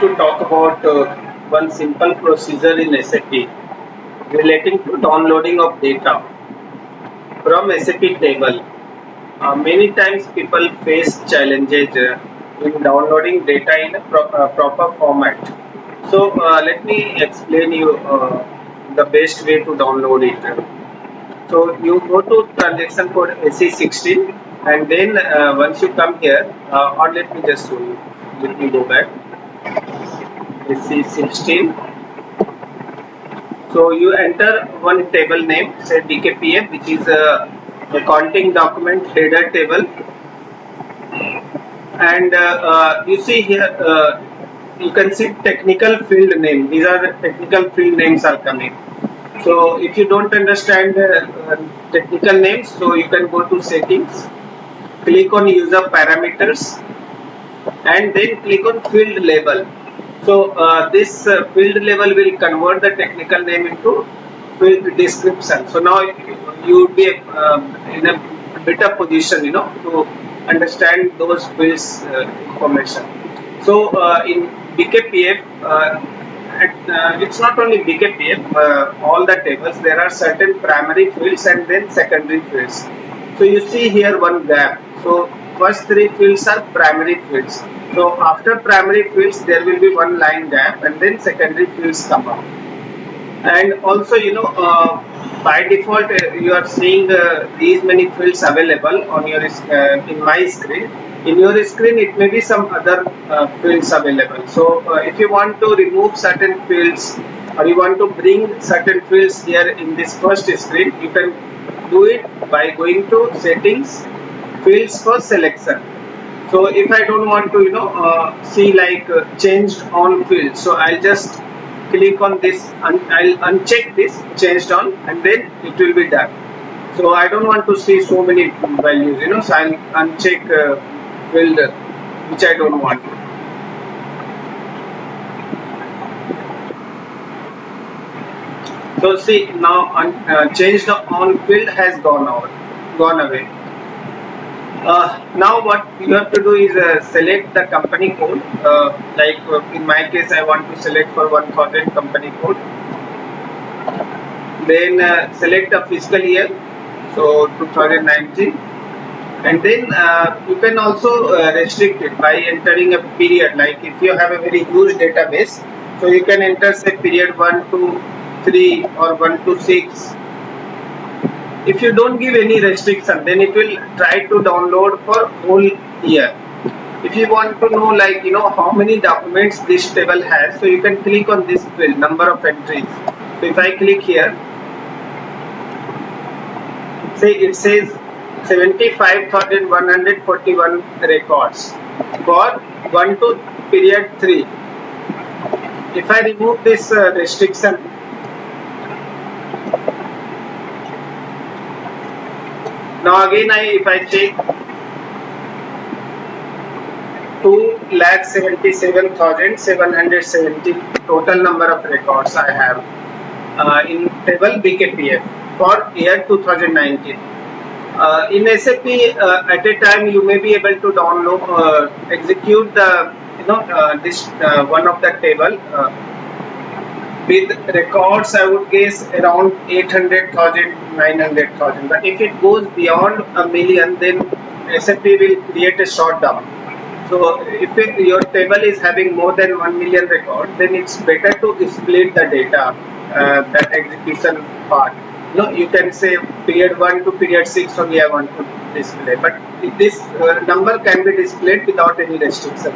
to talk about one simple procedure in SAP relating to downloading of data from SAP table. Many times people face challenges in downloading data in a proper format. So let me explain you the best way to download it. So you go to transaction code SE16 and then once you come here, or let me just show you. Let me go back. SE16. So you enter one table name, say DKPF, which is a accounting document header table, and you see here you can see technical field name. These are the technical field names are coming. So if you don't understand technical names, so you can go to settings, click on user parameters, and then click on field label. So this field label will convert the technical name into field description. So now you would be in a better position, to understand those fields information. So in BKPF, it's not only BKPF, all the tables, there are certain primary fields and then secondary fields. So you see here one gap. So first three fields are primary fields. So after primary fields, there will be one line gap and then secondary fields come up. And also, by default, you are seeing these many fields available on your in my screen. In your screen, it may be some other fields available. So if you want to remove certain fields or you want to bring certain fields here in this first screen, you can do it by going to settings, fields for selection. So if I don't want to see like changed on field, so I'll just click on this and I'll uncheck this changed on and then it will be done. So I don't want to see so many values, so I'll uncheck field which I don't want. So see now changed on field has gone away. Now what you have to do is select the company code. Like in my case, I want to select for 1000 company code. Then select a fiscal year, so 2019, and then you can also restrict it by entering a period. Like if you have a very huge database, so you can enter say period 1 to 3 or 1 to 6. If you don't give any restriction, then it will try to download for whole year. If you want to know like how many documents this table has, so you can click on this field, number of entries. So if I click here, say it says 75,141 records for 1 to period 3. If I remove this restriction, now again if I check 2,77,770 total number of records I have in table BKPF for year 2019. In SAP at a time you may be able to download execute the this one of the table with records. I would guess around 800,000, 900,000. But if it goes beyond a million, then SAP will create a shutdown. So if your table is having more than 1 million records, then it's better to split the data, that execution part. You can say period 1 to period 6 only I want to display, but this number can be displayed without any restriction.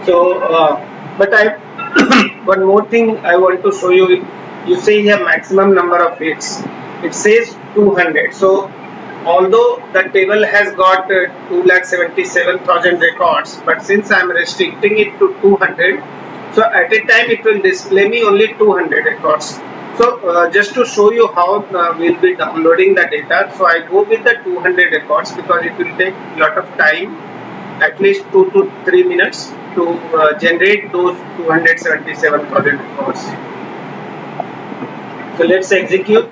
So, but one more thing I want to show you. You see here maximum number of hits. It says 200. So, although the table has got 2,77,000 records, but since I am restricting it to 200, so at a time it will display me only 200 records. So just to show you how we'll be downloading the data, so I go with the 200 records because it will take a lot of time, at least 2 to 3 minutes to generate those 277,000 records. So let's execute.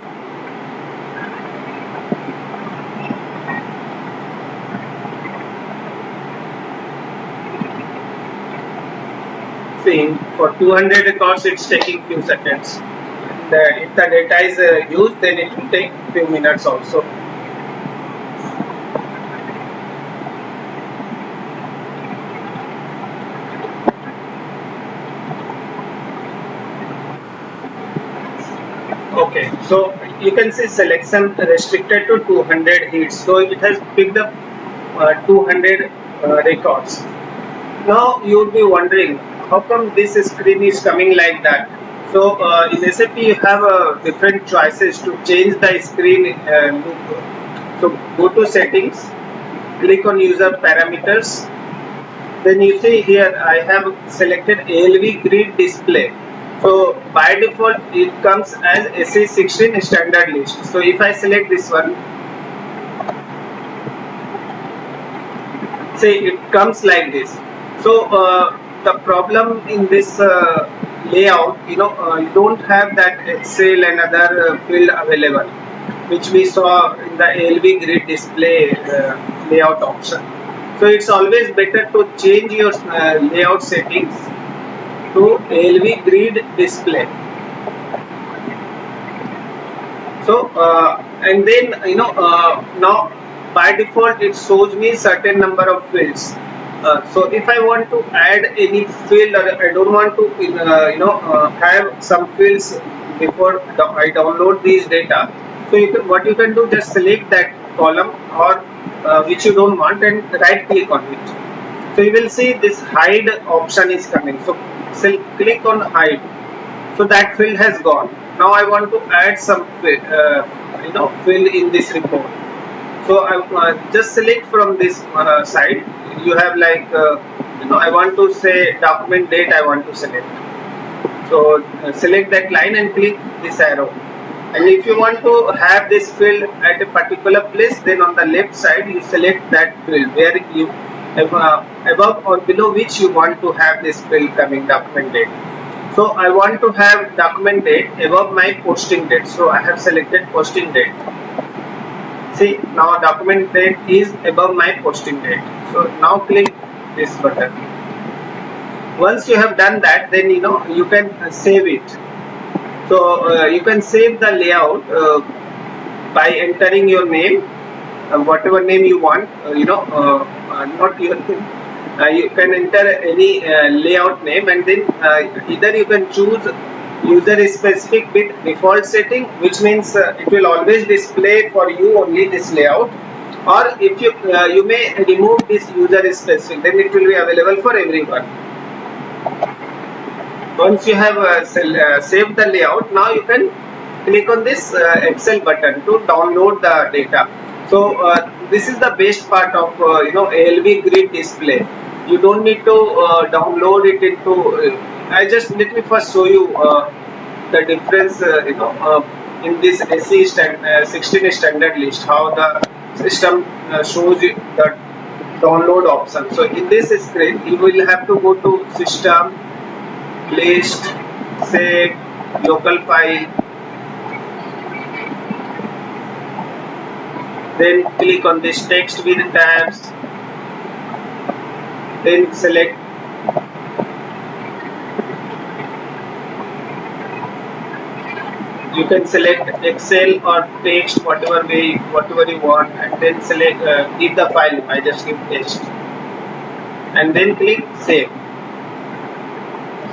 thing for 200 records it's taking few seconds. If the data is used, then it will take few minutes also. Okay, so you can see selection restricted to 200 hits. So it has picked up 200 records. Now you would be wondering how come this screen is coming like that. So in SAP you have different choices to change the screen look. So go to settings, click on user parameters. Then you see here I have selected ALV grid display. So by default it comes as SE16 standard list. So if I select this one, say it comes like this. So the problem in this layout, you don't have that Excel and other field available, which we saw in the ALV grid display layout option. So it's always better to change your layout settings to ALV grid display. So and then now by default it shows me certain number of fields. So if I want to add any field, or I don't want to have some fields before I download these data, so what you can do, just select that column or which you don't want and right click on it. So you will see this hide option is coming. So click on hide. So that field has gone. Now I want to add some field in this report. So I just select from this side. You have like I want to say document date. I want to select. So select that line and click this arrow. And if you want to have this field at a particular place, then on the left side you select that field where you above or below which you want to have this field coming, document date. So I want to have document date above my posting date. So I have selected posting date. See, now document date is above my posting date. So now click this button. Once you have done that, then you can save it. So you can save the layout by entering your name, whatever name you want. Not your name. You can enter any layout name, and then either you can choose user specific with default setting, which means it will always display for you only this layout, or if you may remove this user specific, then it will be available for everyone. Once you have saved the layout, now you can click on this Excel button to download the data. So this is the best part of ALV grid display. You don't need to download it into. Let me first show you the difference. In this SE16 standard list, how the system shows you the download option. So in this screen, you will have to go to System, List, Save, Local File. Then click on this text with tabs. Then select you can select Excel or text, whatever you want, and then select give the file. I just give text and then click save.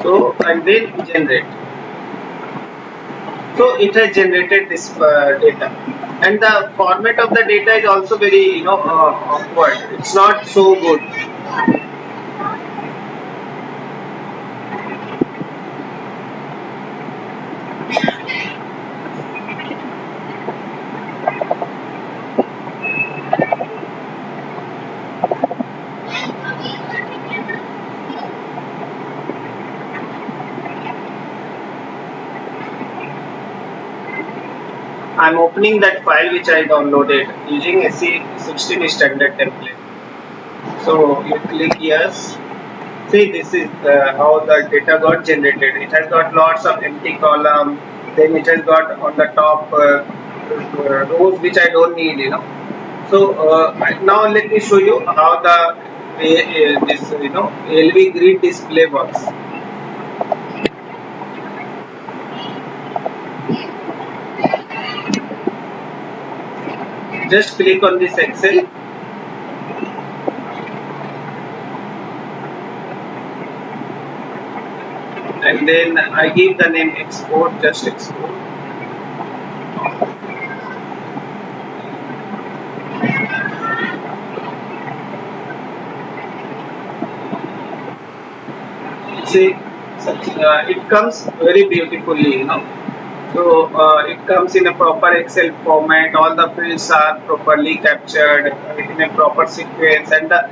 So and then generate. So it has generated this data, and the format of the data is also very awkward. It's not so good. I'm opening that file which I downloaded using SE16 standard template. So you click yes. See, this is how the data got generated. It has got lots of empty column. Then it has got on the top rows which I don't need. So now let me show you how the this ALV grid display works. just click on this Excel. And then I give the name export, just export. See, it comes very beautifully, So it comes in a proper Excel format. All the fields are properly captured in a proper sequence, and the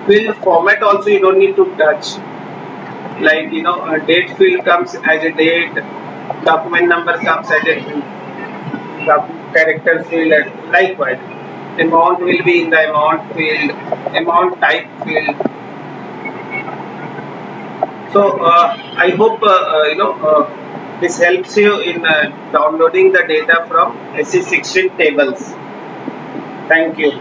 field format also you don't need to touch. Like a date field comes as a date, document number comes as a character field, and likewise amount will be in the amount field, amount type field. So I hope this helps you in downloading the data from SE16 tables. Thank you.